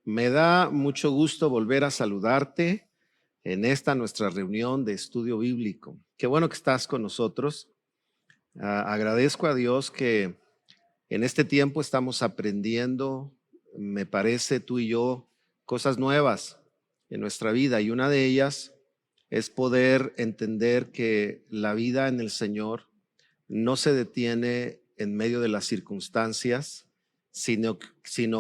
Me da mucho gusto volver a saludarte en esta nuestra reunión de estudio bíblico. Qué bueno que estás con nosotros. Agradezco a Dios que en este tiempo estamos aprendiendo, me parece, tú y yo, cosas nuevas en nuestra vida, y una de ellas es poder entender que la vida en el Señor no se detiene en medio de las circunstancias, sino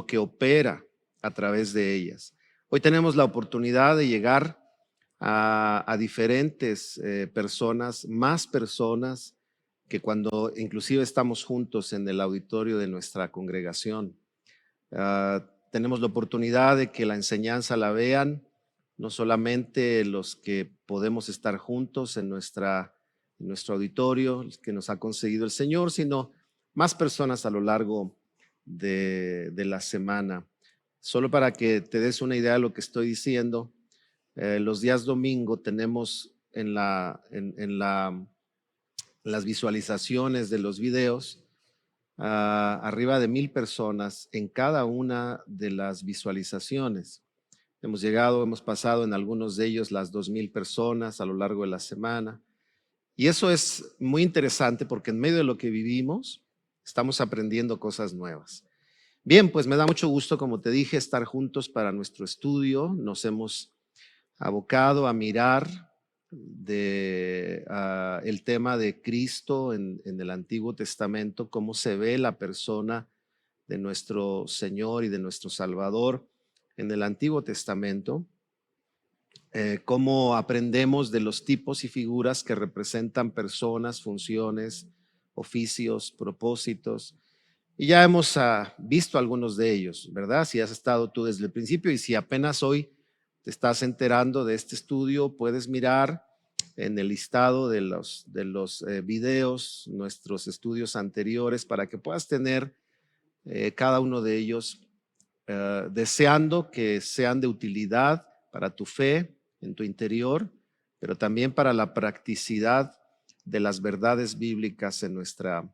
que opera a través de ellas. Hoy tenemos la oportunidad de llegar a diferentes personas, más personas que cuando inclusive estamos juntos en el auditorio de nuestra congregación. Tenemos la oportunidad de que la enseñanza la vean no solamente los que podemos estar juntos en nuestro auditorio, los que nos ha conseguido el Señor, sino más personas a lo largo de la semana. Solo para que te des una idea de lo que estoy diciendo, los días domingo tenemos en las visualizaciones de los videos arriba de 1,000 personas en cada una de las visualizaciones. Hemos pasado en algunos de ellos las 2,000 personas a lo largo de la semana. Y eso es muy interesante porque en medio de lo que vivimos, estamos aprendiendo cosas nuevas. Bien, pues me da mucho gusto, como te dije, estar juntos para nuestro estudio. Nos hemos abocado a mirar el tema de Cristo en el Antiguo Testamento, cómo se ve la persona de nuestro Señor y de nuestro Salvador en el Antiguo Testamento, cómo aprendemos de los tipos y figuras que representan personas, funciones, oficios, propósitos. Y ya hemos visto algunos de ellos, ¿verdad? Si has estado tú desde el principio y si apenas hoy te estás enterando de este estudio, puedes mirar en el listado de los videos, nuestros estudios anteriores, para que puedas tener cada uno de ellos, deseando que sean de utilidad para tu fe en tu interior, pero también para la practicidad de las verdades bíblicas en nuestra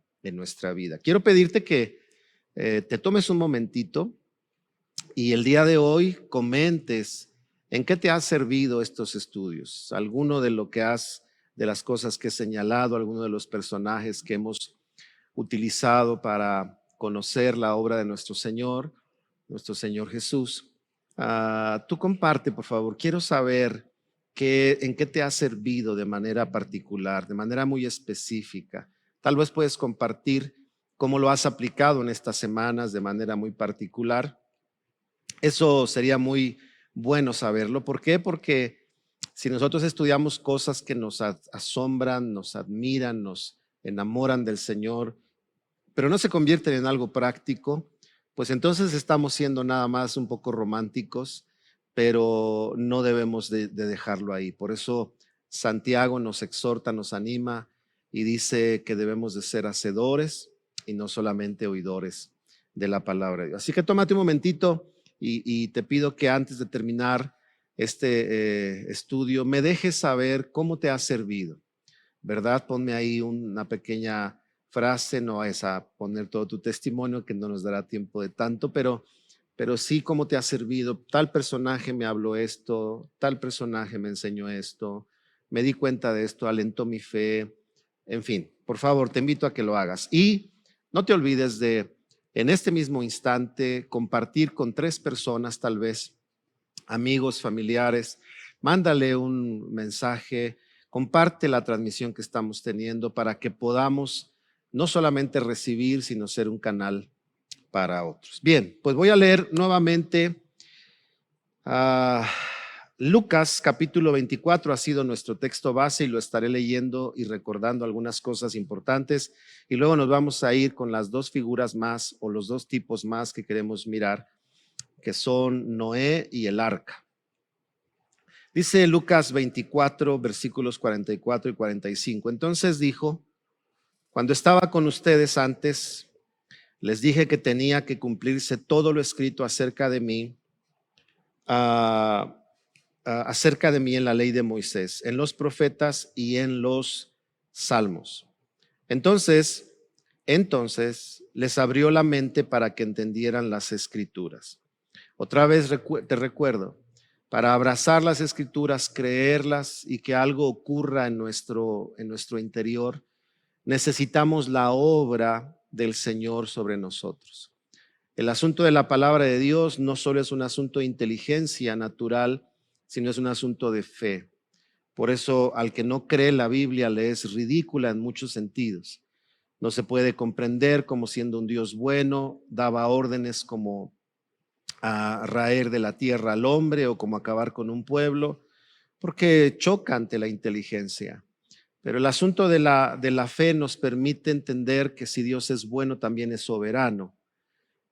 vida. Quiero pedirte que te tomes un momentito y el día de hoy comentes en qué te ha servido estos estudios, alguno de de las cosas que he señalado, alguno de los personajes que hemos utilizado para conocer la obra de nuestro Señor Jesús. Tú comparte, por favor. Quiero saber en qué te ha servido de manera particular, de manera muy específica. Tal vez puedes compartir cómo lo has aplicado en estas semanas de manera muy particular. Eso sería muy bueno saberlo. ¿Por qué? Porque si nosotros estudiamos cosas que nos asombran, nos admiran, nos enamoran del Señor, pero no se convierten en algo práctico, pues entonces estamos siendo nada más un poco románticos, pero no debemos de dejarlo ahí. Por eso Santiago nos exhorta, nos anima y dice que debemos de ser hacedores y no solamente oidores de la palabra de Dios. Así que tómate un momentito y te pido que antes de terminar este estudio me dejes saber cómo te ha servido, ¿verdad? Ponme ahí una pequeña frase, no es a poner todo tu testimonio, que no nos dará tiempo de tanto, pero sí cómo te ha servido. Tal personaje me habló esto, tal personaje me enseñó esto, me di cuenta de esto, alentó mi fe. En fin, por favor, te invito a que lo hagas. Y no te olvides de, en este mismo instante, compartir con 3 personas, tal vez, amigos, familiares. Mándale un mensaje, comparte la transmisión que estamos teniendo para que podamos no solamente recibir, sino ser un canal para otros. Bien, pues voy a leer nuevamente Lucas capítulo 24, ha sido nuestro texto base y lo estaré leyendo y recordando algunas cosas importantes, y luego nos vamos a ir con las 2 figuras más o los 2 tipos más que queremos mirar, que son Noé y el arca. Dice Lucas 24, versículos 44 y 45. Entonces dijo: cuando estaba con ustedes antes, les dije que tenía que cumplirse todo lo escrito acerca de mí en la ley de Moisés, en los profetas y en los salmos. Entonces les abrió la mente para que entendieran las escrituras. Otra vez te recuerdo, para abrazar las Escrituras, creerlas y que algo ocurra en nuestro interior, necesitamos la obra del Señor sobre nosotros. El asunto de la palabra de Dios no solo es un asunto de inteligencia natural, sino es un asunto de fe. Por eso, al que no cree la Biblia le es ridícula en muchos sentidos. No se puede comprender como siendo un Dios bueno, daba órdenes como a raer de la tierra al hombre o como acabar con un pueblo, porque choca ante la inteligencia. Pero el asunto de la fe nos permite entender que si Dios es bueno, también es soberano.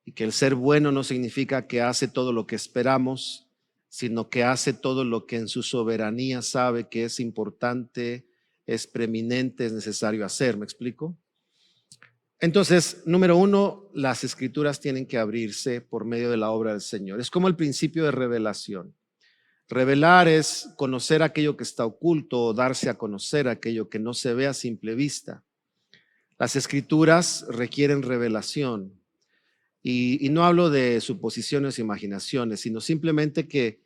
Y que el ser bueno no significa que hace todo lo que esperamos, sino que hace todo lo que en su soberanía sabe que es importante, es preeminente, es necesario hacer. ¿Me explico? Entonces, número uno, las escrituras tienen que abrirse por medio de la obra del Señor. Es como el principio de revelación. Revelar es conocer aquello que está oculto o darse a conocer aquello que no se ve a simple vista. Las escrituras requieren revelación. Y no hablo de suposiciones e imaginaciones, sino simplemente que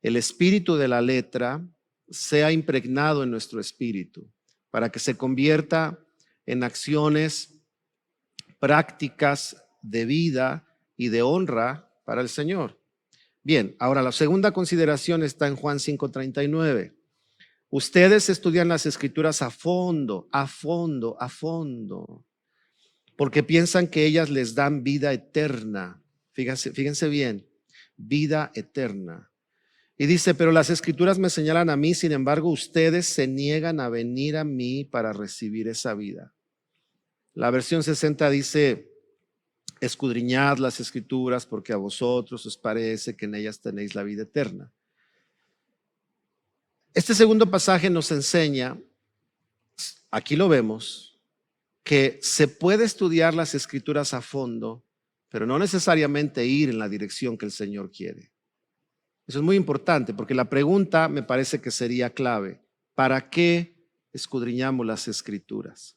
el espíritu de la letra sea impregnado en nuestro espíritu para que se convierta en acciones prácticas de vida y de honra para el Señor. Bien, ahora la segunda consideración está en Juan 5:39. Ustedes estudian las escrituras a fondo, a fondo, a fondo, porque piensan que ellas les dan vida eterna. Fíjense bien, vida eterna. Y dice, pero las escrituras me señalan a mí, sin embargo, ustedes se niegan a venir a mí para recibir esa vida. La versión 60 dice, escudriñad las escrituras porque a vosotros os parece que en ellas tenéis la vida eterna. Este segundo pasaje nos enseña, aquí lo vemos, que se puede estudiar las escrituras a fondo, pero no necesariamente ir en la dirección que el Señor quiere. Eso es muy importante porque la pregunta me parece que sería clave. ¿Para qué escudriñamos las escrituras?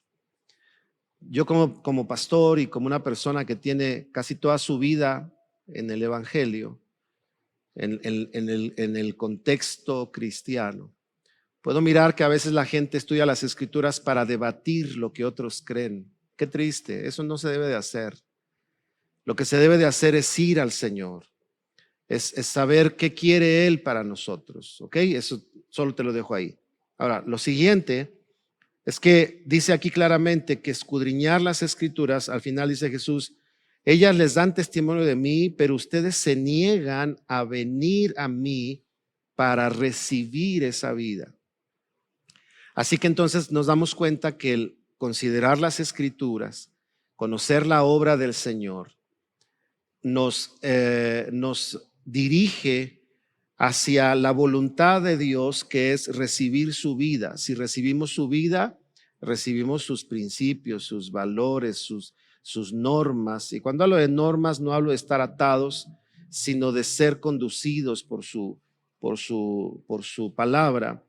Yo como pastor y como una persona que tiene casi toda su vida en el Evangelio, en el contexto cristiano, puedo mirar que a veces la gente estudia las escrituras para debatir lo que otros creen. Qué triste, eso no se debe de hacer. Lo que se debe de hacer es ir al Señor, es saber qué quiere Él para nosotros, ¿ok? Eso solo te lo dejo ahí. Ahora, lo siguiente es que dice aquí claramente que escudriñar las escrituras, al final dice Jesús, ellas les dan testimonio de mí, pero ustedes se niegan a venir a mí para recibir esa vida. Así que entonces nos damos cuenta que el considerar las escrituras, conocer la obra del Señor, nos dirige hacia la voluntad de Dios, que es recibir su vida. Si recibimos su vida, recibimos sus principios, sus valores, sus normas. Y cuando hablo de normas, no hablo de estar atados, sino de ser conducidos por su palabra.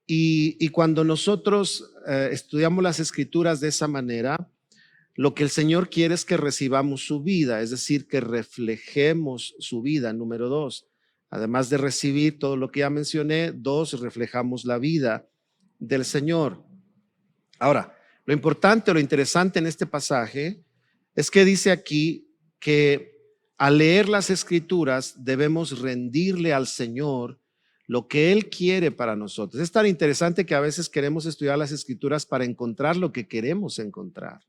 Y cuando nosotros estudiamos las escrituras de esa manera, lo que el Señor quiere es que recibamos su vida, es decir, que reflejemos su vida. Número dos, además de recibir todo lo que ya mencioné, dos, reflejamos la vida del Señor. Ahora, lo importante, lo interesante en este pasaje es que dice aquí que al leer las escrituras debemos rendirle al Señor lo que Él quiere para nosotros. Es tan interesante que a veces queremos estudiar las escrituras para encontrar lo que queremos encontrar,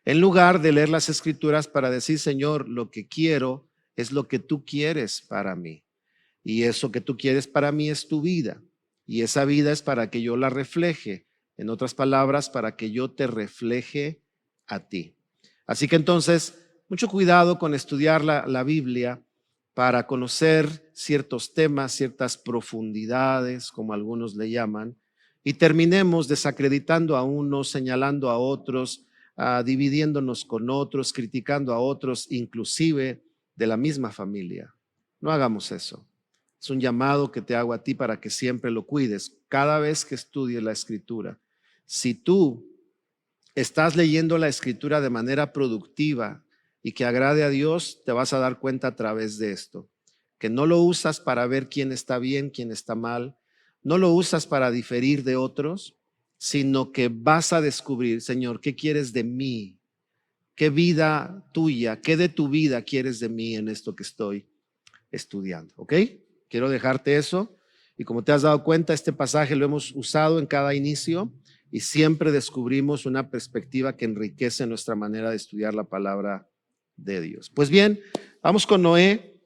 en lugar de leer las escrituras para decir, Señor, lo que quiero es lo que tú quieres para mí. Y eso que tú quieres para mí es tu vida. Y esa vida es para que yo la refleje. En otras palabras, para que yo te refleje a ti. Así que entonces, mucho cuidado con estudiar la Biblia para conocer ciertos temas, ciertas profundidades, como algunos le llaman, y terminemos desacreditando a unos, señalando a otros, dividiéndonos con otros, criticando a otros, inclusive de la misma familia. No hagamos eso. Es un llamado que te hago a ti para que siempre lo cuides. Cada vez que estudies la escritura, si tú estás leyendo la escritura de manera productiva y que agrade a Dios, te vas a dar cuenta a través de esto, que no lo usas para ver quién está bien, quién está mal, no lo usas para diferir de otros, sino que vas a descubrir, Señor, ¿qué quieres de mí? ¿Qué vida tuya, qué de tu vida quieres de mí en esto que estoy estudiando? ¿Ok? Quiero dejarte eso. Y como te has dado cuenta, este pasaje lo hemos usado en cada inicio y siempre descubrimos una perspectiva que enriquece nuestra manera de estudiar la palabra de Dios. Pues bien, vamos con Noé.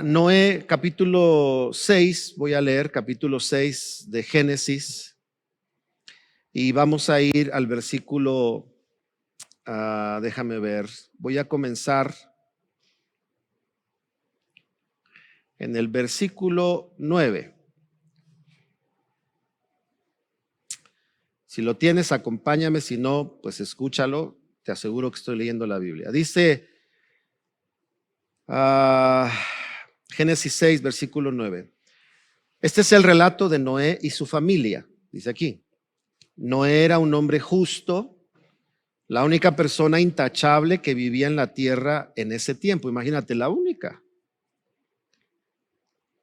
Noé, capítulo 6, voy a leer capítulo 6 de Génesis y vamos a ir al versículo, déjame ver, voy a comenzar en el versículo 9. Si lo tienes, acompáñame, si no, pues escúchalo, te aseguro que estoy leyendo la Biblia. Dice Génesis 6, versículo 9. Este es el relato de Noé y su familia, dice aquí. Noé era un hombre justo, la única persona intachable que vivía en la tierra en ese tiempo. Imagínate, la única.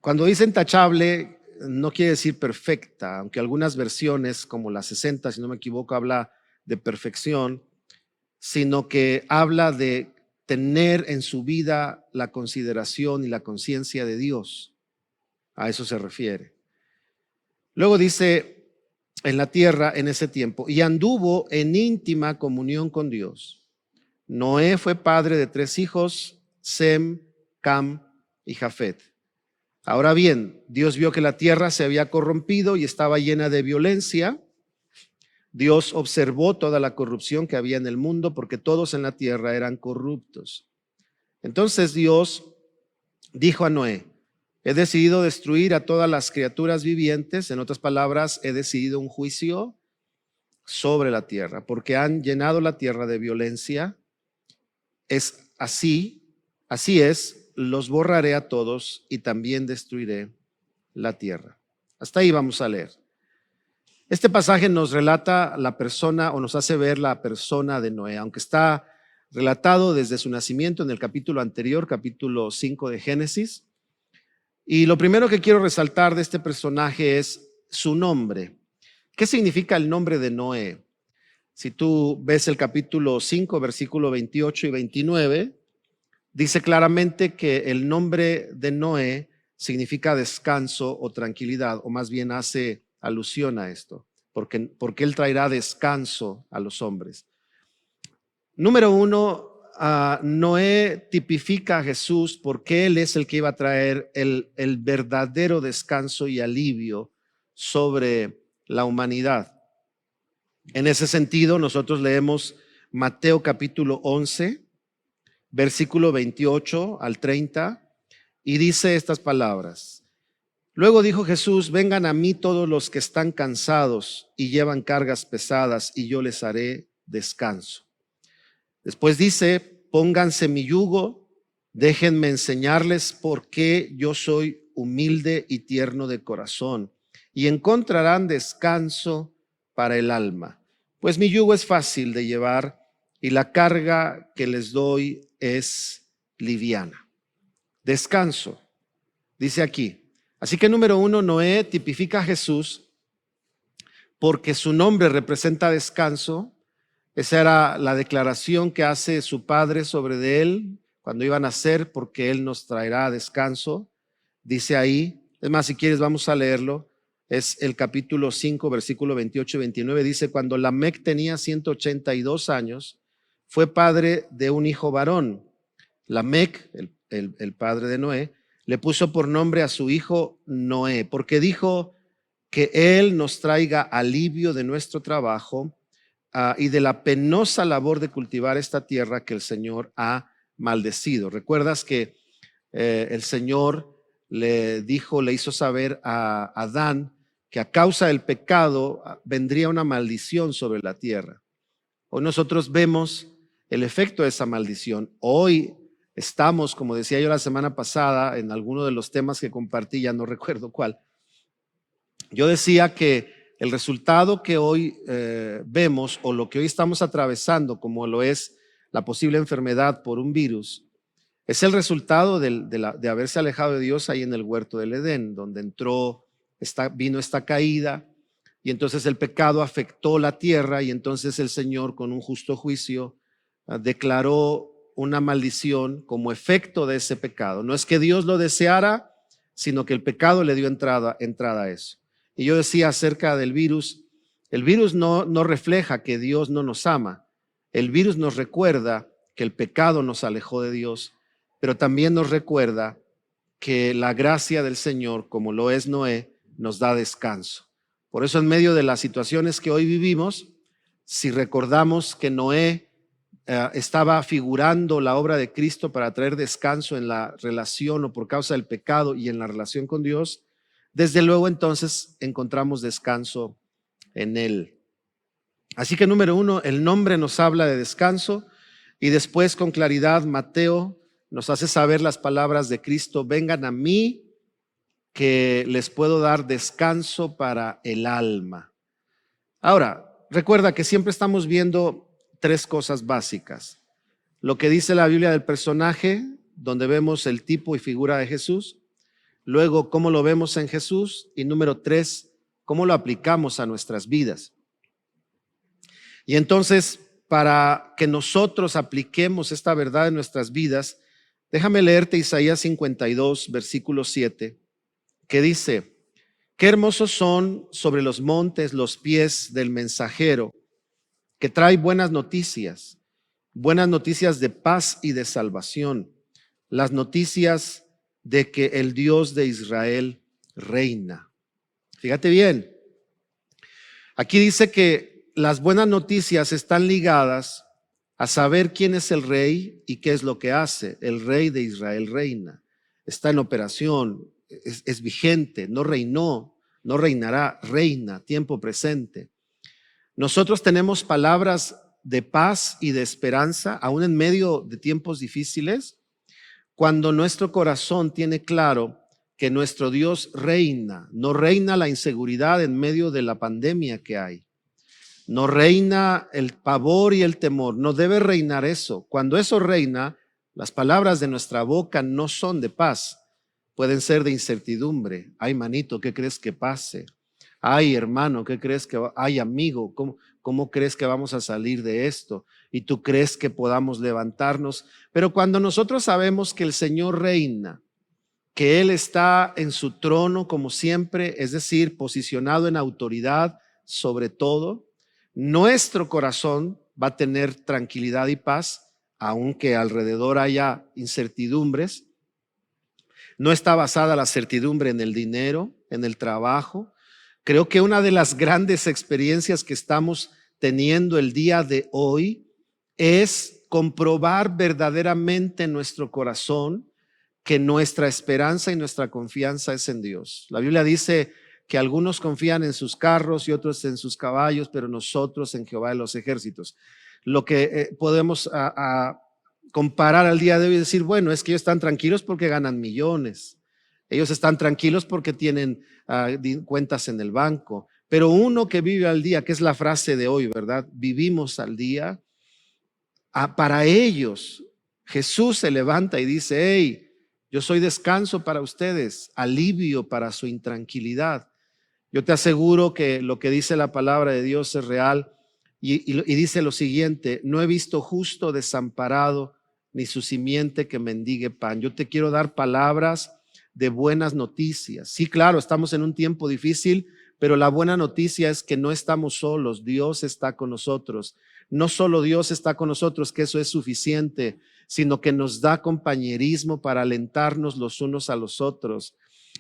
Cuando dice intachable, no quiere decir perfecta, aunque algunas versiones, como la 60, si no me equivoco, habla de perfección, sino que habla de tener en su vida la consideración y la conciencia de Dios. A eso se refiere. Luego dice, en la tierra en ese tiempo, y anduvo en íntima comunión con Dios. Noé fue padre de 3 hijos, Sem, Cam y Jafet. Ahora bien, Dios vio que la tierra se había corrompido y estaba llena de violencia. Dios observó toda la corrupción que había en el mundo porque todos en la tierra eran corruptos. Entonces Dios dijo a Noé, he decidido destruir a todas las criaturas vivientes, en otras palabras, he decidido un juicio sobre la tierra, porque han llenado la tierra de violencia. Es así es, los borraré a todos y también destruiré la tierra. Hasta ahí vamos a leer. Este pasaje nos relata la persona o nos hace ver la persona de Noé, aunque está relatado desde su nacimiento en el capítulo anterior, capítulo 5 de Génesis. Y lo primero que quiero resaltar de este personaje es su nombre. ¿Qué significa el nombre de Noé? Si tú ves el capítulo 5, versículo 28 y 29, dice claramente que el nombre de Noé significa descanso o tranquilidad, o más bien hace alusión a esto, porque él traerá descanso a los hombres. Número 1, Noé tipifica a Jesús porque él es el que iba a traer el verdadero descanso y alivio sobre la humanidad. En ese sentido, nosotros leemos Mateo capítulo 11, versículo 28 al 30, y dice estas palabras. Luego dijo Jesús, vengan a mí todos los que están cansados y llevan cargas pesadas, y yo les haré descanso. Después dice, pónganse mi yugo, déjenme enseñarles por qué yo soy humilde y tierno de corazón, y encontrarán descanso para el alma. Pues mi yugo es fácil de llevar y la carga que les doy es liviana. Descanso, dice aquí. Así que número 1, Noé tipifica a Jesús porque su nombre representa descanso. Esa era la declaración que hace su padre sobre de él cuando iba a nacer, porque él nos traerá descanso. Dice ahí, es más, si quieres vamos a leerlo. Es el capítulo 5, versículo 28 y 29. Dice, cuando Lamec tenía 182 años, fue padre de un hijo varón. Lamec, el padre de Noé, le puso por nombre a su hijo Noé, porque dijo que él nos traiga alivio de nuestro trabajo y de la penosa labor de cultivar esta tierra que el Señor ha maldecido. ¿Recuerdas que el Señor le hizo saber a Adán que a causa del pecado vendría una maldición sobre la tierra? Hoy nosotros vemos el efecto de esa maldición. Hoy estamos, como decía yo la semana pasada, en alguno de los temas que compartí, ya no recuerdo cuál. Yo decía que el resultado que hoy vemos, o lo que hoy estamos atravesando, como lo es la posible enfermedad por un virus, es el resultado de haberse alejado de Dios ahí en el huerto del Edén, donde vino esta caída, y entonces el pecado afectó la tierra, y entonces el Señor, con un justo juicio, declaró una maldición como efecto de ese pecado. No es que Dios lo deseara, sino que el pecado le dio entrada a eso. Y yo decía acerca del virus, el virus no refleja que Dios no nos ama. El virus nos recuerda que el pecado nos alejó de Dios, pero también nos recuerda que la gracia del Señor, como lo es Noé, nos da descanso. Por eso, en medio de las situaciones que hoy vivimos, si recordamos que Noé estaba figurando la obra de Cristo para traer descanso en la relación o por causa del pecado y en la relación con Dios, desde luego entonces encontramos descanso en Él. Así que número uno, el nombre nos habla de descanso, y después con claridad Mateo nos hace saber las palabras de Cristo: vengan a mí, que les puedo dar descanso para el alma. Ahora, recuerda que siempre estamos viendo tres cosas básicas: lo que dice la Biblia del personaje, donde vemos el tipo y figura de Jesús; luego, cómo lo vemos en Jesús; y número tres, cómo lo aplicamos a nuestras vidas. Y entonces, para que nosotros apliquemos esta verdad en nuestras vidas, déjame leerte Isaías 52, versículo 7, que dice: qué hermosos son sobre los montes los pies del mensajero, que trae buenas noticias de paz y de salvación, las noticias de que el Dios de Israel reina. Fíjate bien, aquí dice que las buenas noticias están ligadas a saber quién es el rey y qué es lo que hace. El rey de Israel reina, está en operación, es vigente, no reinó, no reinará, reina, tiempo presente. Nosotros tenemos palabras de paz y de esperanza, aún en medio de tiempos difíciles, cuando nuestro corazón tiene claro que nuestro Dios reina. No reina la inseguridad en medio de la pandemia que hay. No reina el pavor y el temor. No debe reinar eso. Cuando eso reina, las palabras de nuestra boca no son de paz. Pueden ser de incertidumbre. Ay, manito, ¿qué crees que pase? Ay, hermano, ¿qué crees que va? Ay, amigo, ¿cómo crees que vamos a salir de esto? Y tú crees que podamos levantarnos. Pero cuando nosotros sabemos que el Señor reina, que Él está en su trono como siempre, es decir, posicionado en autoridad sobre todo, nuestro corazón va a tener tranquilidad y paz, aunque alrededor haya incertidumbres. No está basada la certidumbre en el dinero, en el trabajo. Creo que una de las grandes experiencias que estamos teniendo el día de hoy es comprobar verdaderamente en nuestro corazón que nuestra esperanza y nuestra confianza es en Dios. La Biblia dice que algunos confían en sus carros y otros en sus caballos, pero nosotros en Jehová de los ejércitos. Lo que podemos comparar al día de hoy y decir, bueno, es que ellos están tranquilos porque ganan millones. Ellos están tranquilos porque tienen cuentas en el banco. Pero uno que vive al día, que es la frase de hoy, ¿verdad? Vivimos al día. Para ellos, Jesús se levanta y dice, hey, yo soy descanso para ustedes, alivio para su intranquilidad. Yo te aseguro que lo que dice la palabra de Dios es real y dice lo siguiente: no he visto justo desamparado ni su simiente que mendigue pan. Yo te quiero dar palabras de buenas noticias. Sí, claro, estamos en un tiempo difícil, pero la buena noticia es que no estamos solos. Dios está con nosotros. No solo Dios está con nosotros, que eso es suficiente, sino que nos da compañerismo para alentarnos los unos a los otros.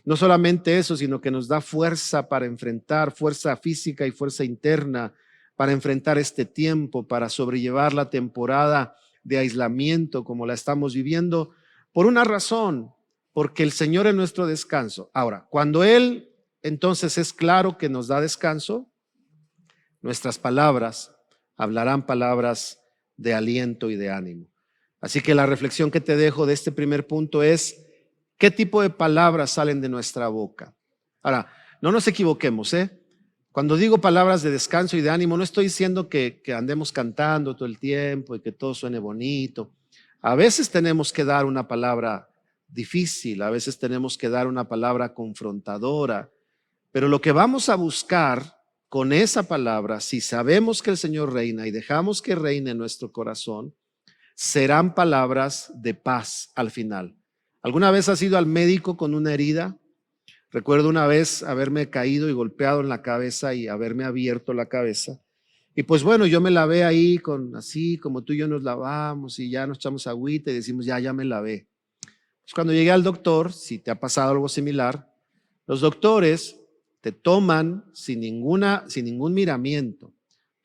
No solamente eso, sino que nos da fuerza para enfrentar, fuerza física y fuerza interna para enfrentar este tiempo, para sobrellevar la temporada de aislamiento como la estamos viviendo, por una razón, porque el Señor es nuestro descanso. Ahora, cuando Él entonces es claro que nos da descanso, nuestras palabras hablarán palabras de aliento y de ánimo. Así que la reflexión que te dejo de este primer punto es: ¿qué tipo de palabras salen de nuestra boca? Ahora, no nos equivoquemos, Cuando digo palabras de descanso y de ánimo, no estoy diciendo que andemos cantando todo el tiempo y que todo suene bonito. A veces tenemos que dar una palabra difícil, a veces tenemos que dar una palabra confrontadora, pero lo que vamos a buscar con esa palabra, si sabemos que el Señor reina y dejamos que reine en nuestro corazón, serán palabras de paz al final. ¿Alguna vez has ido al médico con una herida? Recuerdo una vez haberme caído y golpeado en la cabeza y haberme abierto la cabeza. Y pues bueno, yo me lavé ahí con así como tú y yo nos lavamos y ya nos echamos agüita y decimos, ya me lavé. Pues cuando llegué al doctor, si te ha pasado algo similar, los doctores te toman sin ningún miramiento,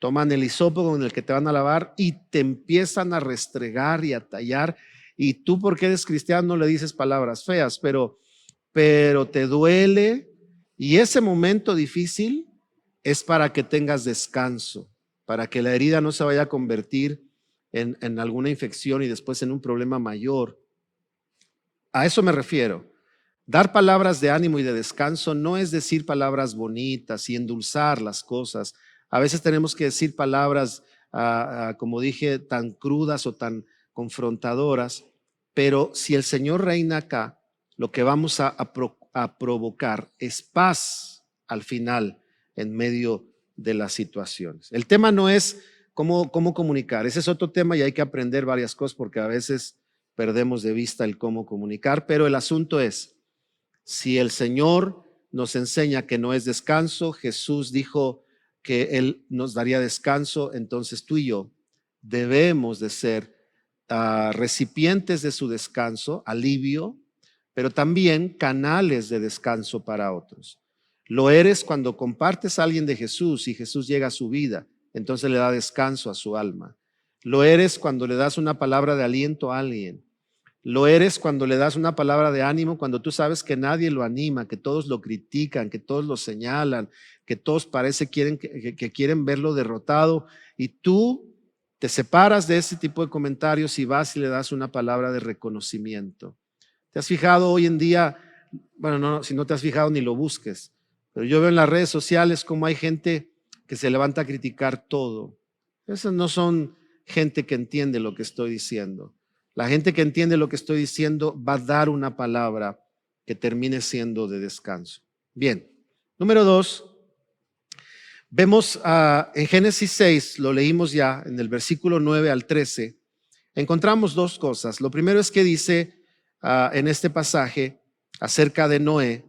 toman el hisopo con el que te van a lavar y te empiezan a restregar y a tallar. Y tú, porque eres cristiano, no le dices palabras feas, pero te duele, y ese momento difícil es para que tengas descanso, para que la herida no se vaya a convertir en alguna infección y después en un problema mayor. A eso me refiero. Dar palabras de ánimo y de descanso no es decir palabras bonitas y endulzar las cosas. A veces tenemos que decir palabras, como dije, tan crudas o tan confrontadoras, pero si el Señor reina acá, lo que vamos a provocar es paz al final en medio de las situaciones. El tema no es cómo comunicar, ese es otro tema y hay que aprender varias cosas porque a veces perdemos de vista el cómo comunicar, pero el asunto es, si el Señor nos enseña que no es descanso, Jesús dijo que Él nos daría descanso, entonces tú y yo debemos de ser recipientes de su descanso, alivio, pero también canales de descanso para otros. Lo eres cuando compartes a alguien de Jesús y Jesús llega a su vida, entonces le da descanso a su alma. Lo eres cuando le das una palabra de aliento a alguien. Lo eres cuando le das una palabra de ánimo, cuando tú sabes que nadie lo anima, que todos lo critican, que todos lo señalan, que todos parece que quieren verlo derrotado, y tú te separas de ese tipo de comentarios y vas y le das una palabra de reconocimiento. ¿Te has fijado hoy en día? Bueno, no, si no te has fijado ni lo busques, pero yo veo en las redes sociales cómo hay gente que se levanta a criticar todo. Esas no son gente que entiende lo que estoy diciendo. La gente que entiende lo que estoy diciendo va a dar una palabra que termine siendo de descanso. Bien, número 2, vemos en Génesis 6, lo leímos ya en el versículo 9 al 13, encontramos dos cosas. Lo primero es que dice en este pasaje acerca de Noé,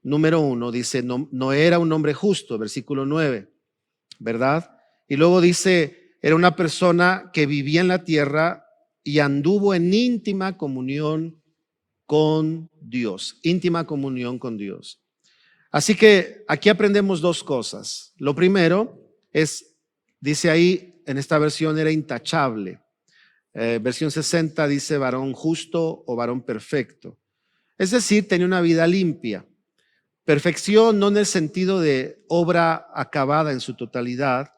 número 1, dice, Noé era un hombre justo, versículo 9, ¿verdad? Y luego dice, era una persona que vivía en la tierra y anduvo en íntima comunión con Dios, íntima comunión con Dios. Así que aquí aprendemos dos cosas. Lo primero es, dice ahí, en esta versión era intachable. Versión 60 dice varón justo o varón perfecto. Es decir, tenía una vida limpia. Perfección no en el sentido de obra acabada en su totalidad,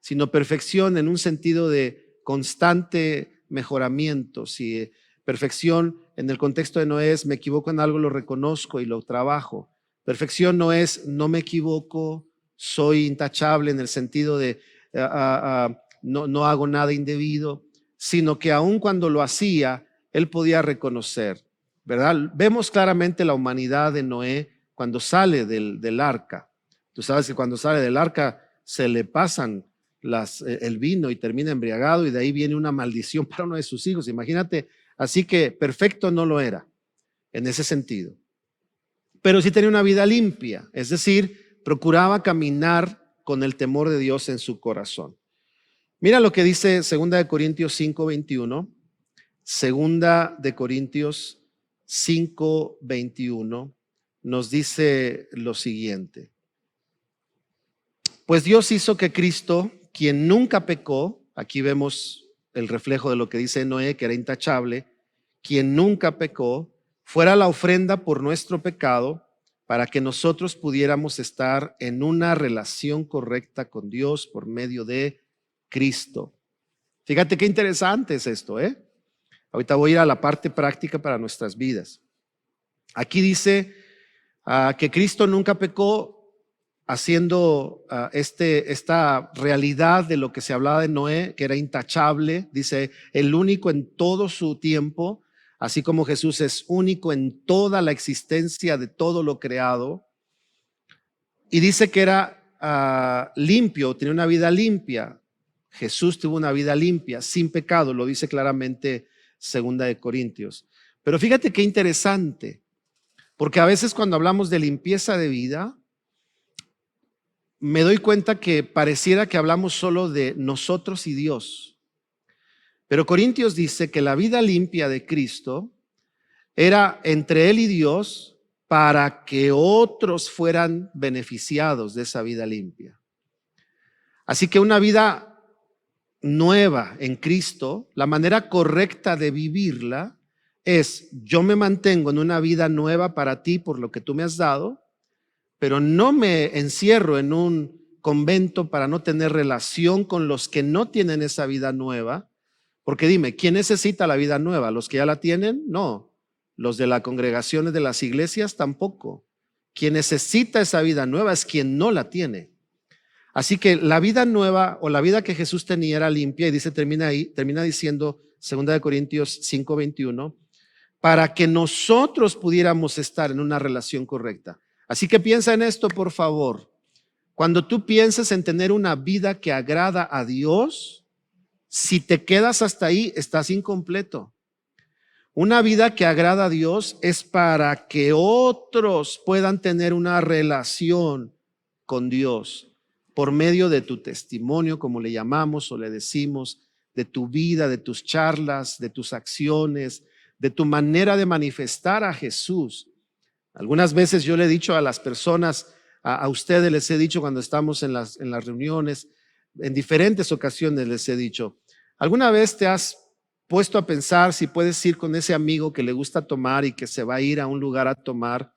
sino perfección en un sentido de constante mejoramiento. Si perfección en el contexto de Noé es me equivoco en algo, lo reconozco y lo trabajo. Perfección no es no me equivoco, soy intachable en el sentido de no hago nada indebido, sino que aun cuando lo hacía, él podía reconocer, ¿verdad? Vemos claramente la humanidad de Noé cuando sale del arca. Tú sabes que cuando sale del arca se le pasan el vino y termina embriagado y de ahí viene una maldición para uno de sus hijos. Imagínate, así que perfecto no lo era en ese sentido. Pero sí tenía una vida limpia, es decir, procuraba caminar con el temor de Dios en su corazón. Mira lo que dice 2 de Corintios 5:21. 2 de Corintios 5:21 nos dice lo siguiente. Pues Dios hizo que Cristo, quien nunca pecó, aquí vemos el reflejo de lo que dice Noé, que era intachable, quien nunca pecó, fuera la ofrenda por nuestro pecado, para que nosotros pudiéramos estar en una relación correcta con Dios por medio de Cristo. Fíjate qué interesante es esto, ¿eh? Ahorita voy a ir a la parte práctica para nuestras vidas. Aquí dice que Cristo nunca pecó haciendo esta realidad de lo que se hablaba de Noé, que era intachable, dice, el único en todo su tiempo, así como Jesús es único en toda la existencia de todo lo creado. Y dice que era limpio, tenía una vida limpia. Jesús tuvo una vida limpia, sin pecado, lo dice claramente 2 Corintios. Pero fíjate qué interesante, porque a veces cuando hablamos de limpieza de vida, me doy cuenta que pareciera que hablamos solo de nosotros y Dios. Pero Corintios dice que la vida limpia de Cristo era entre Él y Dios para que otros fueran beneficiados de esa vida limpia. Así que una vida nueva en Cristo, la manera correcta de vivirla es: yo me mantengo en una vida nueva para ti por lo que tú me has dado, pero no me encierro en un convento para no tener relación con los que no tienen esa vida nueva. Porque dime, ¿quién necesita la vida nueva? ¿Los que ya la tienen? No. Los de las congregaciones de las iglesias tampoco. Quien necesita esa vida nueva es quien no la tiene. Así que la vida nueva o la vida que Jesús tenía era limpia, y dice, termina diciendo 2 Corintios 5:21, para que nosotros pudiéramos estar en una relación correcta. Así que piensa en esto, por favor. Cuando tú pienses en tener una vida que agrada a Dios, si te quedas hasta ahí, estás incompleto. Una vida que agrada a Dios es para que otros puedan tener una relación con Dios por medio de tu testimonio, como le llamamos o le decimos, de tu vida, de tus charlas, de tus acciones, de tu manera de manifestar a Jesús. Algunas veces yo le he dicho a las personas, a ustedes les he dicho cuando estamos en las reuniones, en diferentes ocasiones les he dicho, ¿alguna vez te has puesto a pensar si puedes ir con ese amigo que le gusta tomar y que se va a ir a un lugar a tomar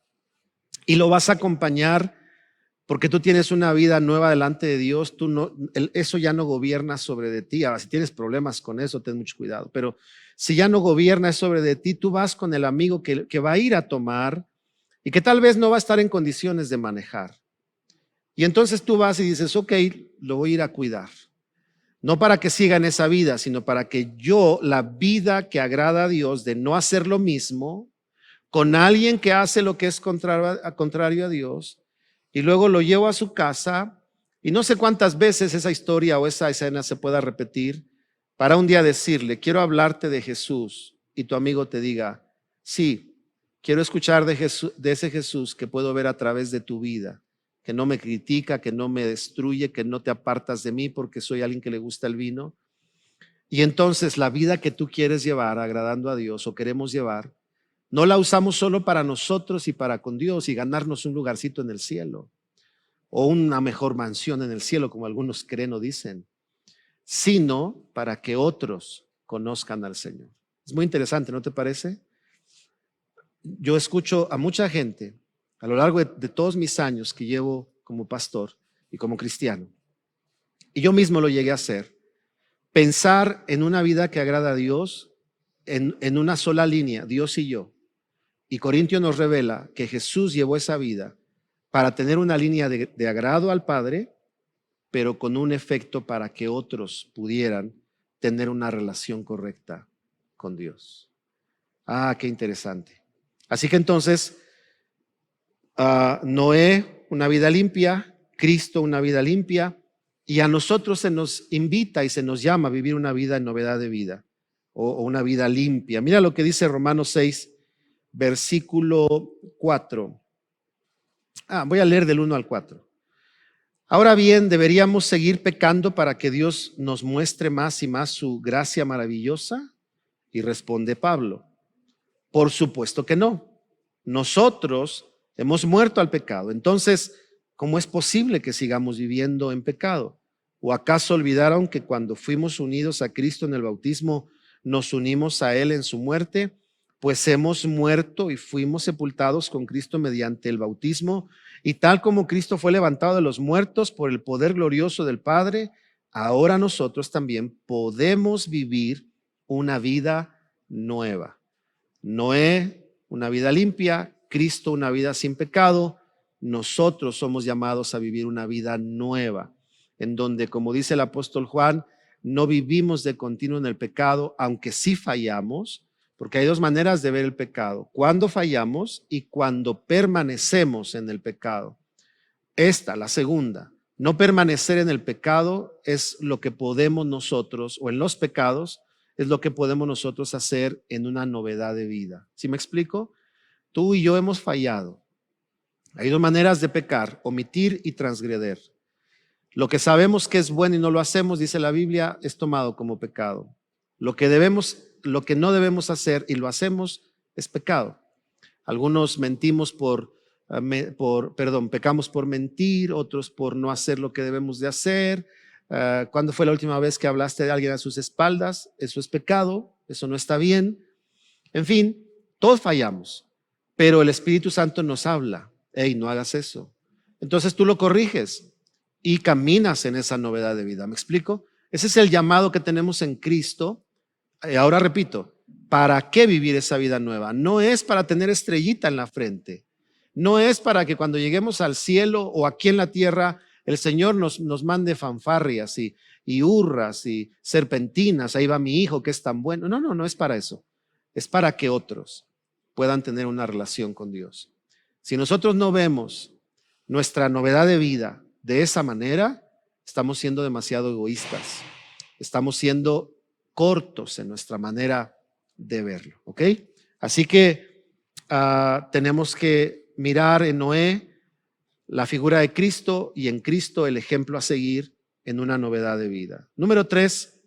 y lo vas a acompañar porque tú tienes una vida nueva delante de Dios? Eso ya no gobierna sobre de ti. Ahora, si tienes problemas con eso, ten mucho cuidado, pero si ya no gobierna sobre de ti, tú vas con el amigo que va a ir a tomar y que tal vez no va a estar en condiciones de manejar. Y entonces tú vas y dices, ok, lo voy a ir a cuidar. No para que siga en esa vida, sino para que yo, la vida que agrada a Dios, de no hacer lo mismo con alguien que hace lo que es contrario a Dios, y luego lo llevo a su casa, y no sé cuántas veces esa historia o esa escena se pueda repetir, para un día decirle, quiero hablarte de Jesús, y tu amigo te diga, sí, quiero escuchar de ese Jesús que puedo ver a través de tu vida, que no me critica, que no me destruye, que no te apartas de mí porque soy alguien que le gusta el vino. Y entonces la vida que tú quieres llevar agradando a Dios o queremos llevar, no la usamos solo para nosotros y para con Dios y ganarnos un lugarcito en el cielo o una mejor mansión en el cielo, como algunos creen o dicen, sino para que otros conozcan al Señor. Es muy interesante, ¿no te parece? Yo escucho a mucha gente a lo largo de todos mis años que llevo como pastor y como cristiano, y yo mismo lo llegué a hacer, pensar en una vida que agrada a Dios en una sola línea, Dios y yo. Y Corintios nos revela que Jesús llevó esa vida para tener una línea de agrado al Padre, pero con un efecto para que otros pudieran tener una relación correcta con Dios. Ah, qué interesante. Así que entonces, Noé, una vida limpia, Cristo, una vida limpia, y a nosotros se nos invita y se nos llama a vivir una vida en novedad de vida o una vida limpia. Mira lo que dice Romanos 6, versículo 4. Voy a leer del 1 al 4. Ahora bien, ¿deberíamos seguir pecando para que Dios nos muestre más y más su gracia maravillosa? Y responde Pablo, por supuesto que no. Nosotros hemos muerto al pecado. Entonces, ¿cómo es posible que sigamos viviendo en pecado? ¿O acaso olvidaron que cuando fuimos unidos a Cristo en el bautismo, nos unimos a Él en su muerte? Pues hemos muerto y fuimos sepultados con Cristo mediante el bautismo, y tal como Cristo fue levantado de los muertos por el poder glorioso del Padre, ahora nosotros también podemos vivir una vida nueva. Noé, una vida limpia; Cristo, una vida sin pecado. nosotros somos llamados a vivir una vida nueva, en donde, como dice el apóstol Juan, no vivimos de continuo en el pecado, aunque sí fallamos, porque hay dos maneras de ver el pecado: cuando fallamos y cuando permanecemos en el pecado. Esta, la segunda, no permanecer en el pecado, es lo que podemos nosotros, o en los pecados, es lo que podemos nosotros hacer en una novedad de vida. ¿Sí me explico? Tú y yo hemos fallado. Hay dos maneras de pecar: omitir y transgreder. Lo que sabemos que es bueno y no lo hacemos, dice la Biblia, es tomado como pecado. Lo que no debemos hacer y lo hacemos es pecado. Algunos mentimos pecamos por mentir, otros por no hacer lo que debemos de hacer. ¿Cuándo fue la última vez que hablaste de alguien a sus espaldas? Eso es pecado, eso no está bien. En fin, todos fallamos, pero el Espíritu Santo nos habla: hey, no hagas eso. Entonces tú lo corriges y caminas en esa novedad de vida. ¿Me explico? Ese es el llamado que tenemos en Cristo. Ahora repito, ¿para qué vivir esa vida nueva? No es para tener estrellita en la frente. No es para que cuando lleguemos al cielo o aquí en la tierra el Señor nos mande fanfarrias y hurras y serpentinas. Ahí va mi hijo que es tan bueno. No, no es para eso. Es para que otros puedan tener una relación con Dios. Si nosotros no vemos nuestra novedad de vida de esa manera, estamos siendo demasiado egoístas. Estamos siendo cortos en nuestra manera de verlo, ¿ok? Así que tenemos que mirar en Noé la figura de Cristo y en Cristo el ejemplo a seguir en una novedad de vida. Número 3,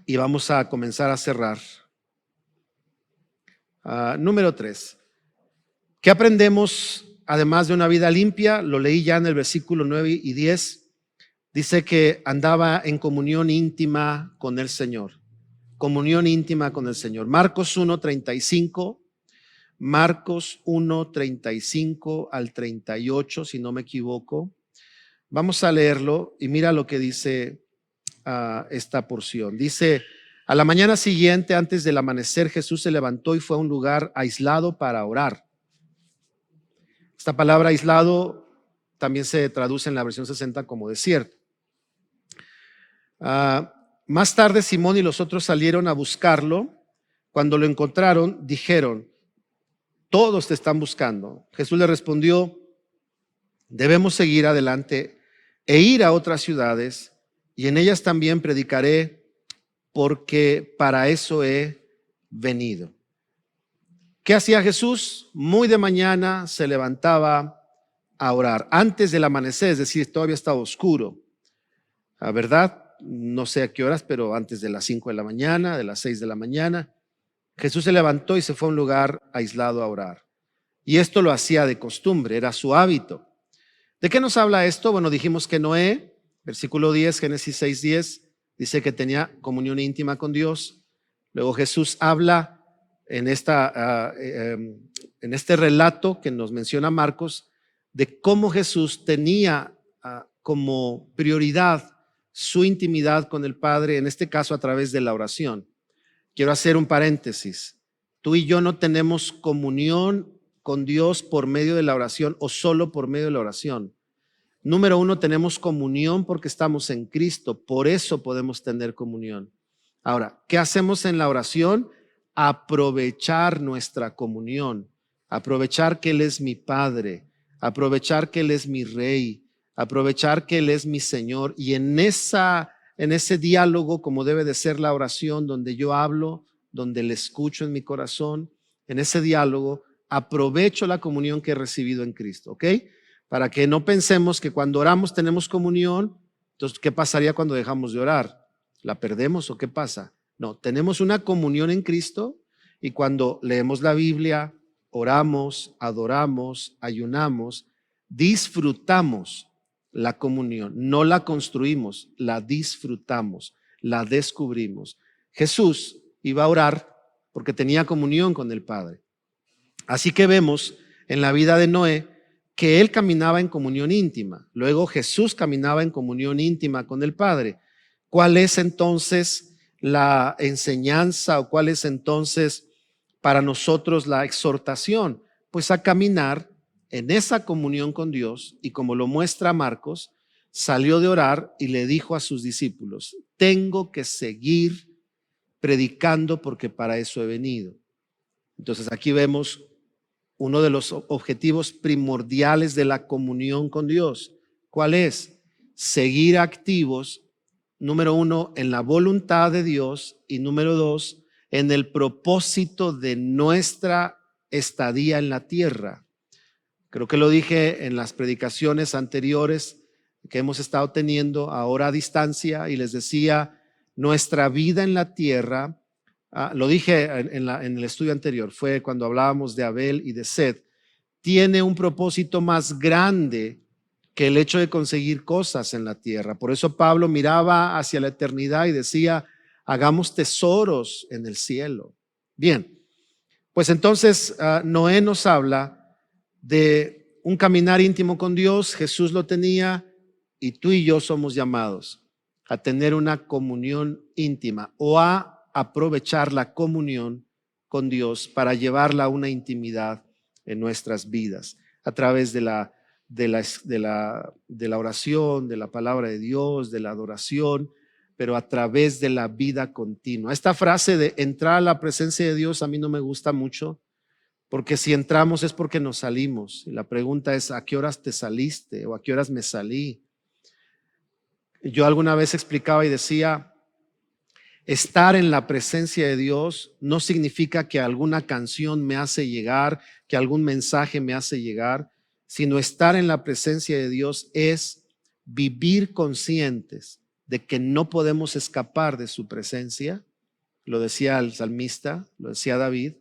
y vamos a comenzar a cerrar. Número 3, ¿qué aprendemos además de una vida limpia? Lo leí ya en el versículo 9 y 10. Dice que andaba en comunión íntima con el Señor. Comunión íntima con el Señor. Marcos 1:35. Marcos 1:35 al 38, si no me equivoco. Vamos a leerlo y mira lo que dice esta porción. Dice: a la mañana siguiente, antes del amanecer, Jesús se levantó y fue a un lugar aislado para orar. Esta palabra aislado también se traduce en la versión 60 como desierto. Más tarde Simón y los otros salieron a buscarlo. Cuando lo encontraron, dijeron: todos te están buscando. Jesús le respondió: debemos seguir adelante e ir a otras ciudades, y en ellas también predicaré, porque para eso he venido. ¿Qué hacía Jesús? Muy de mañana se levantaba a orar, antes del amanecer, es decir, todavía estaba oscuro. La verdad, no sé a qué horas, pero antes de las 5 de la mañana, de las 6 de la mañana, Jesús se levantó y se fue a un lugar aislado a orar. Y esto lo hacía de costumbre, era su hábito. ¿De qué nos habla esto? Bueno, dijimos que Noé, versículo 10, Génesis 6:10, dice que tenía comunión íntima con Dios. Luego Jesús habla en este relato que nos menciona Marcos, de cómo Jesús tenía como prioridad su intimidad con el Padre, en este caso a través de la oración. Quiero hacer un paréntesis. Tú y yo no tenemos comunión con Dios por medio de la oración o solo por medio de la oración. Número 1, tenemos comunión porque estamos en Cristo, por eso podemos tener comunión. Ahora, ¿qué hacemos en la oración? Aprovechar nuestra comunión, aprovechar que Él es mi Padre, aprovechar que Él es mi Rey, aprovechar que Él es mi Señor, y en ese diálogo, como debe de ser la oración, donde yo hablo, donde le escucho en mi corazón, en ese diálogo aprovecho la comunión que he recibido en Cristo, ¿ok? Para que no pensemos que cuando oramos tenemos comunión. Entonces, ¿qué pasaría cuando dejamos de orar? ¿La perdemos o qué pasa? No, tenemos una comunión en Cristo, y cuando leemos la Biblia, oramos, adoramos, ayunamos, disfrutamos la comunión, no la construimos, la disfrutamos, la descubrimos. Jesús iba a orar porque tenía comunión con el Padre. Así que vemos en la vida de Noé que él caminaba en comunión íntima. Luego Jesús caminaba en comunión íntima con el Padre. ¿Cuál es entonces la enseñanza o cuál es entonces para nosotros la exhortación? Pues a caminar en esa comunión con Dios, y como lo muestra Marcos, salió de orar y le dijo a sus discípulos: tengo que seguir predicando porque para eso he venido. Entonces aquí vemos uno de los objetivos primordiales de la comunión con Dios. ¿Cuál es? Seguir activos, número uno, en la voluntad de Dios, y número dos, en el propósito de nuestra estadía en la tierra. Creo que lo dije en las predicaciones anteriores que hemos estado teniendo ahora a distancia, y les decía, nuestra vida en la tierra, lo dije en el estudio anterior, fue cuando hablábamos de Abel y de Seth, tiene un propósito más grande que el hecho de conseguir cosas en la tierra. Por eso Pablo miraba hacia la eternidad y decía: hagamos tesoros en el cielo. Bien, pues entonces Noé nos habla de un caminar íntimo con Dios. Jesús lo tenía, y tú y yo somos llamados a tener una comunión íntima, o a aprovechar la comunión con Dios para llevarla a una intimidad en nuestras vidas a través de la oración, de la palabra de Dios, de la adoración, pero a través de la vida continua. Esta frase de entrar a la presencia de Dios a mí no me gusta mucho, porque si entramos es porque nos salimos. Y la pregunta es: ¿a qué horas te saliste? ¿O a qué horas me salí? Yo alguna vez explicaba y decía: estar en la presencia de Dios no significa que alguna canción me hace llegar, que algún mensaje me hace llegar, sino estar en la presencia de Dios es vivir conscientes de que no podemos escapar de su presencia. Lo decía el salmista, lo decía David.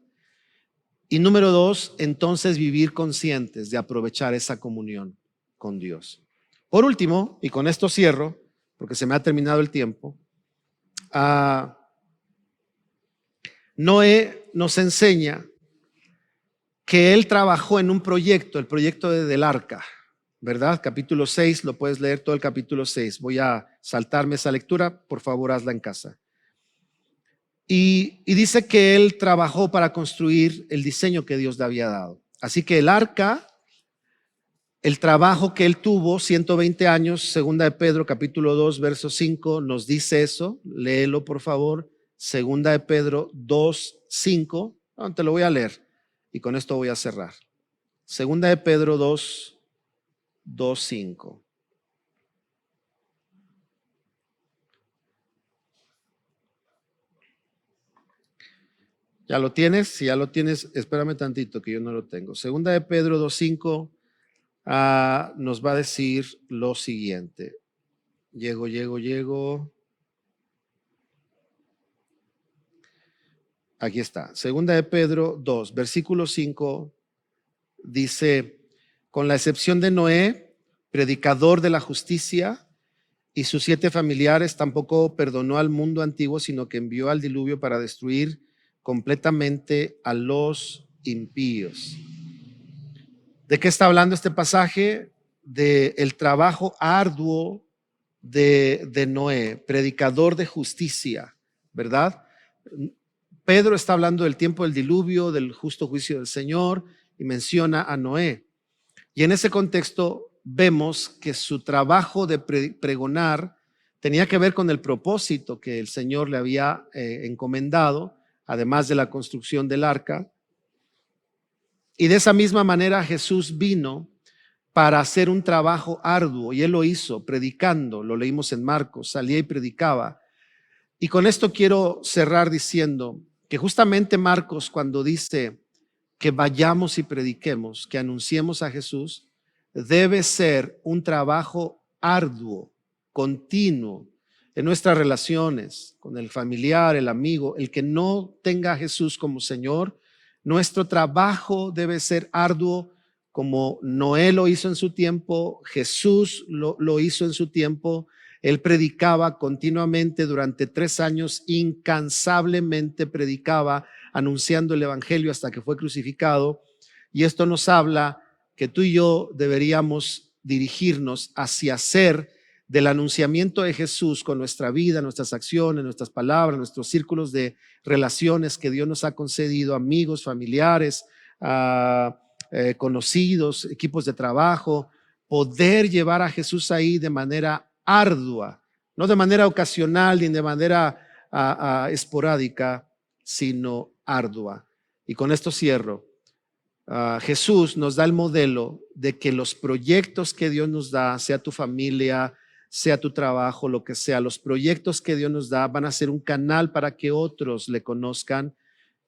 Y número dos, entonces vivir conscientes de aprovechar esa comunión con Dios. Por último, y con esto cierro, porque se me ha terminado el tiempo, Noé nos enseña que él trabajó en un proyecto, el proyecto del arca, ¿verdad? Capítulo 6, lo puedes leer todo el capítulo 6. Voy a saltarme esa lectura, por favor hazla en casa. Y dice que él trabajó para construir el diseño que Dios le había dado. Así que el arca, el trabajo que él tuvo, 120 años, segunda de Pedro, capítulo 2, verso 5, nos dice eso. Léelo, por favor. Segunda de Pedro 2, 5. No, te lo voy a leer y con esto voy a cerrar. Segunda de Pedro 2, 2, 5. ¿Ya lo tienes? Si ya lo tienes, espérame tantito que yo no lo tengo. Segunda de Pedro 2:5 nos va a decir lo siguiente. Llego. Aquí está. Segunda de Pedro 2, versículo 5 dice: con la excepción de Noé, predicador de la justicia, y sus 7 familiares, tampoco perdonó al mundo antiguo, sino que envió al diluvio para destruir completamente a los impíos. ¿De qué está hablando este pasaje? Del trabajo arduo de Noé, predicador de justicia, ¿verdad? Pedro está hablando del tiempo del diluvio, del justo juicio del Señor, y menciona a Noé. Y en ese contexto vemos que su trabajo de pregonar tenía que ver con el propósito que el Señor le había encomendado, además de la construcción del arca. Y de esa misma manera Jesús vino para hacer un trabajo arduo, y él lo hizo predicando. Lo leímos en Marcos, salía y predicaba. Y con esto quiero cerrar diciendo que justamente Marcos, cuando dice que vayamos y prediquemos, que anunciemos a Jesús, debe ser un trabajo arduo, continuo, en nuestras relaciones con el familiar, el amigo, el que no tenga a Jesús como Señor. Nuestro trabajo debe ser arduo, como Noé lo hizo en su tiempo, Jesús lo hizo en su tiempo. Él predicaba continuamente durante 3 años, incansablemente predicaba, anunciando el evangelio hasta que fue crucificado. Y esto nos habla que tú y yo deberíamos dirigirnos hacia hacer del anunciamiento de Jesús con nuestra vida, nuestras acciones, nuestras palabras, nuestros círculos de relaciones que Dios nos ha concedido, amigos, familiares, conocidos, equipos de trabajo, poder llevar a Jesús ahí de manera ardua, no de manera ocasional ni de manera esporádica, sino ardua. Y con esto cierro. Jesús nos da el modelo de que los proyectos que Dios nos da, sea tu familia, sea tu trabajo, lo que sea, los proyectos que Dios nos da van a ser un canal para que otros le conozcan.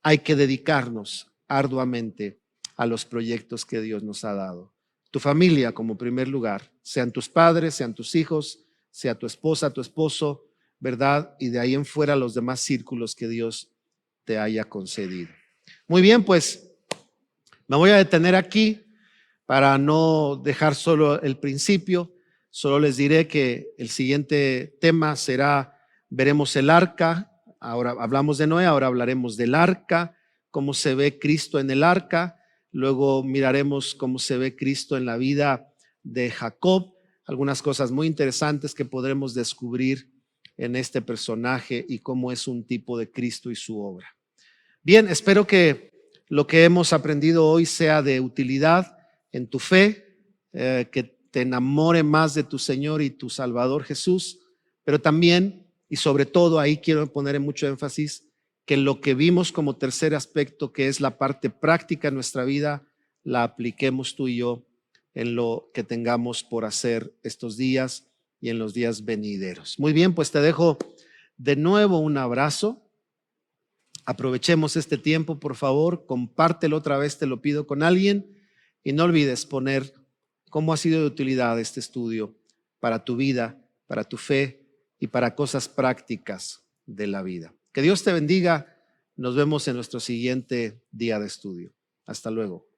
Hay que dedicarnos arduamente a los proyectos que Dios nos ha dado. Tu familia como primer lugar, sean tus padres, sean tus hijos, sea tu esposa, tu esposo, ¿verdad? Y de ahí en fuera los demás círculos que Dios te haya concedido. Muy bien, pues me voy a detener aquí para no dejar solo el principio. Solo les diré que el siguiente tema será, veremos el arca. Ahora hablamos de Noé, ahora hablaremos del arca, cómo se ve Cristo en el arca. Luego miraremos cómo se ve Cristo en la vida de Jacob. Algunas cosas muy interesantes que podremos descubrir en este personaje y cómo es un tipo de Cristo y su obra. Bien, espero que lo que hemos aprendido hoy sea de utilidad en tu fe, que te enamore más de tu Señor y tu Salvador Jesús, pero también y sobre todo ahí quiero poner en mucho énfasis que lo que vimos como tercer aspecto, que es la parte práctica en nuestra vida, la apliquemos tú y yo en lo que tengamos por hacer estos días y en los días venideros. Muy bien, pues te dejo de nuevo un abrazo. Aprovechemos este tiempo, por favor, compártelo otra vez, te lo pido con alguien y no olvides poner cómo ha sido de utilidad este estudio para tu vida, para tu fe y para cosas prácticas de la vida. Que Dios te bendiga. Nos vemos en nuestro siguiente día de estudio. Hasta luego.